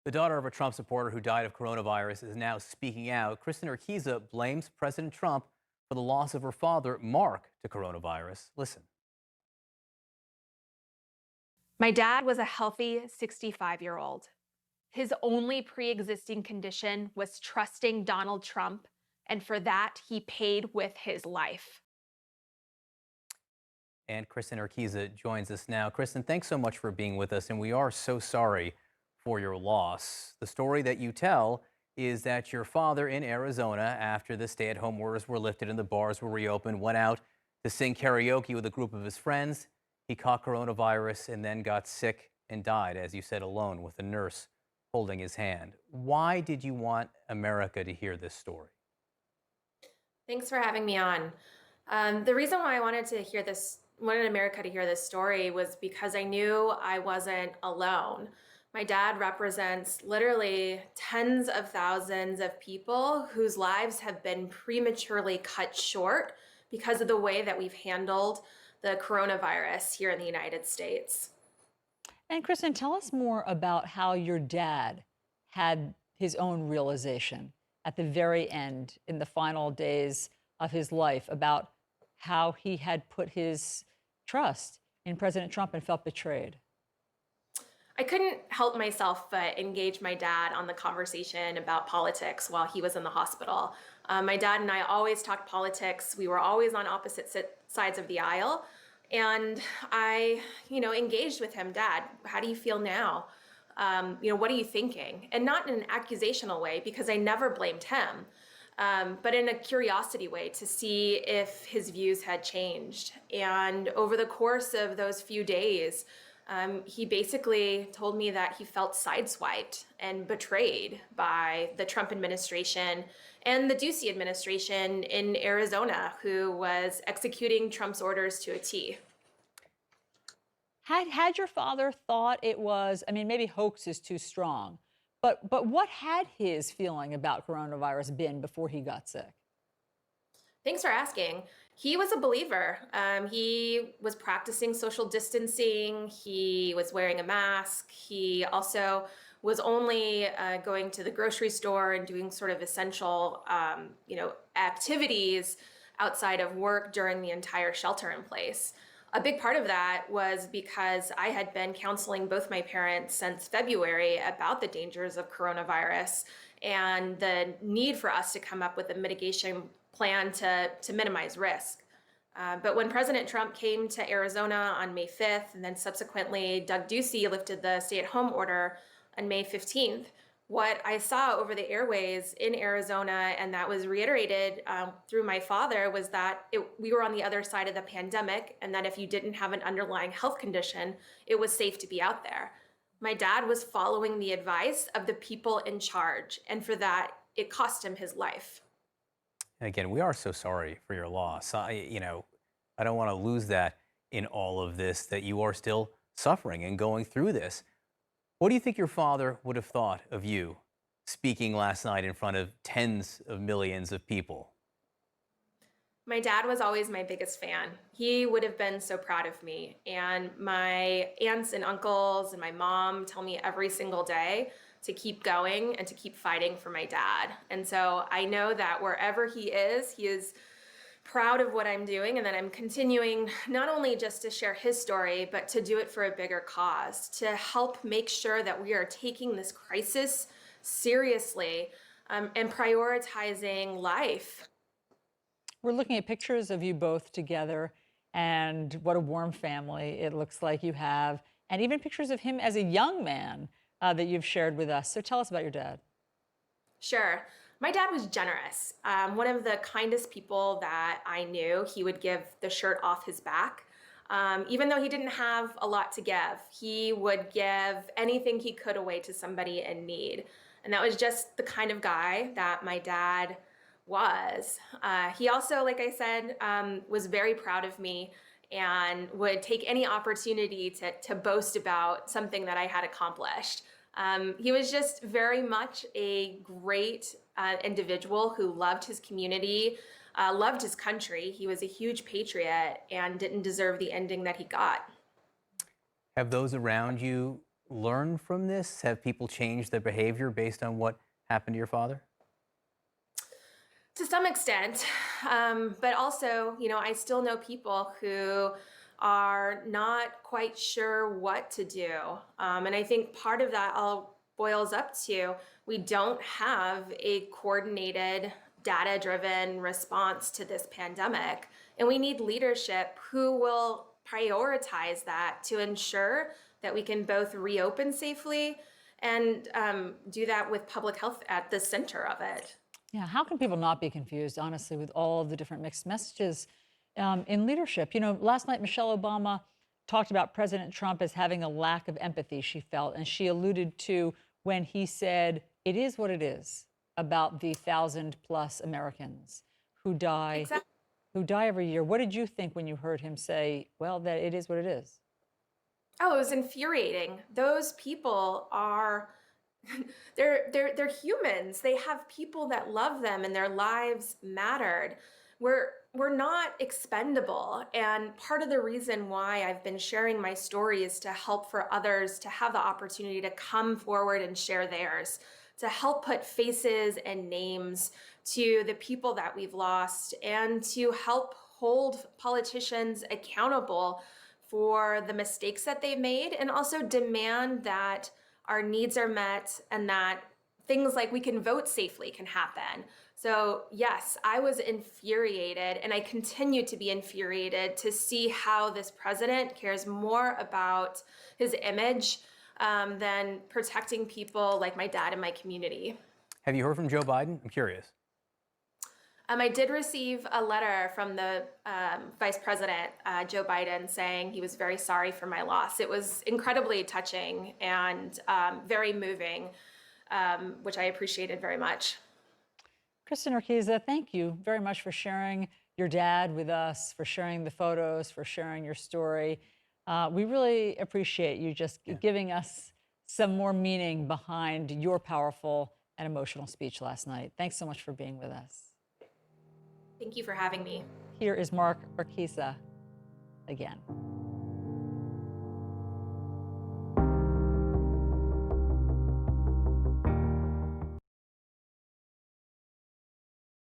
The daughter of a Trump supporter who died of coronavirus is now speaking out. Kristen Urquiza blames President Trump for the loss of her father, Mark, to coronavirus. Listen. My dad was a healthy 65-year-old. His only pre existing condition was trusting Donald Trump, and for that, he paid with his life. And Kristen Urquiza joins us now. Kristen, thanks so much for being with us, and we are so sorry for your loss. The story that you tell is that your father in Arizona, after the stay-at-home orders were lifted and the bars were reopened, went out to sing karaoke with a group of his friends. He caught coronavirus and then got sick and died, as you said, alone with a nurse holding his hand. Why did you want America to hear this story? Thanks for having me on. The reason why I wanted America to hear this story was because I knew I wasn't alone. My dad represents literally tens of thousands of people whose lives have been prematurely cut short because of the way that we've handled the coronavirus here in the United States. And Kristen, tell us more about how your dad had his own realization at the very end, in the final days of his life, about how he had put his trust in President Trump and felt betrayed. I couldn't help myself but engage my dad on the conversation about politics while he was in the hospital. My dad and I always talked politics. We were always on opposite sides of the aisle. And I engaged with him. Dad, how do you feel now? What are you thinking? And not in an accusational way, because I never blamed him, but in a curiosity way to see if his views had changed. And over the course of those few days, he basically told me that he felt sideswiped and betrayed by the Trump administration and the Ducey administration in Arizona, who was executing Trump's orders to a T. Had your father thought it was, I mean, maybe hoax is too strong, but what had his feeling about coronavirus been before he got sick? Thanks for asking. He was a believer. He was practicing social distancing. He was wearing a mask. He also was only going to the grocery store and doing sort of essential, activities outside of work during the entire shelter in place. A big part of that was because I had been counseling both my parents since February about the dangers of coronavirus and the need for us to come up with a mitigation plan to minimize risk. But when President Trump came to Arizona on May 5th, and then subsequently Doug Ducey lifted the stay-at-home order on May 15th, what I saw over the airways in Arizona, and that was reiterated through my father, was that we were on the other side of the pandemic, and that if you didn't have an underlying health condition, it was safe to be out there. My dad was following the advice of the people in charge, and for that, it cost him his life. And again, we are so sorry for your loss. I don't want to lose that in all of this, that you are still suffering and going through this. What do you think your father would have thought of you speaking last night in front of tens of millions of people? My dad was always my biggest fan. He would have been so proud of me. And my aunts and uncles and my mom tell me every single day to keep going and to keep fighting for my dad. And so I know that wherever he is proud of what I'm doing, and that I'm continuing not only just to share his story, but to do it for a bigger cause, to help make sure that we are taking this crisis seriously, and prioritizing life. We're looking at pictures of you both together, and what a warm family it looks like you have, and even pictures of him as a young man that you've shared with us. So tell us about your dad. Sure. My dad was generous. One of the kindest people that I knew. He would give the shirt off his back. Even though he didn't have a lot to give, he would give anything he could away to somebody in need. And that was just the kind of guy that my dad was. He also, like I said, was very proud of me and would take any opportunity to boast about something that I had accomplished. He was just very much a great individual who loved his community, loved his country. He was a huge patriot and didn't deserve the ending that he got. Have those around you learn from this? Have people changed their behavior based on what happened to your father? To some extent, but also, I still know people who are not quite sure what to do. And I think part of that all boils up to we don't have a coordinated, data driven response to this pandemic. And we need leadership who will prioritize that to ensure that we can both reopen safely and do that with public health at the center of it. Yeah, how can people not be confused, honestly, with all of the different mixed messages in leadership? Last night, Michelle Obama talked about President Trump as having a lack of empathy, she felt, and she alluded to when he said, it is what it is about the 1,000+ Americans who die, Exactly. who die every year. What did you think when you heard him say, well, that it is what it is? Oh, it was infuriating. Those people are they're humans. They have people that love them and their lives mattered. We're not expendable. And part of the reason why I've been sharing my story is to help for others to have the opportunity to come forward and share theirs, to help put faces and names to the people that we've lost, and to help hold politicians accountable for the mistakes that they've made, and also demand that our needs are met and that things like we can vote safely can happen. So yes, I was infuriated, and I continue to be infuriated to see how this president cares more about his image than protecting people like my dad and my community. Have you heard from Joe Biden? I'm curious. I did receive a letter from the Vice President, Joe Biden, saying he was very sorry for my loss. It was incredibly touching and very moving, which I appreciated very much. Kristen Urquiza, thank you very much for sharing your dad with us, for sharing the photos, for sharing your story. We really appreciate you just giving us some more meaning behind your powerful and emotional speech last night. Thanks so much for being with us. Thank you for having me. Here is Mark Urquiza again.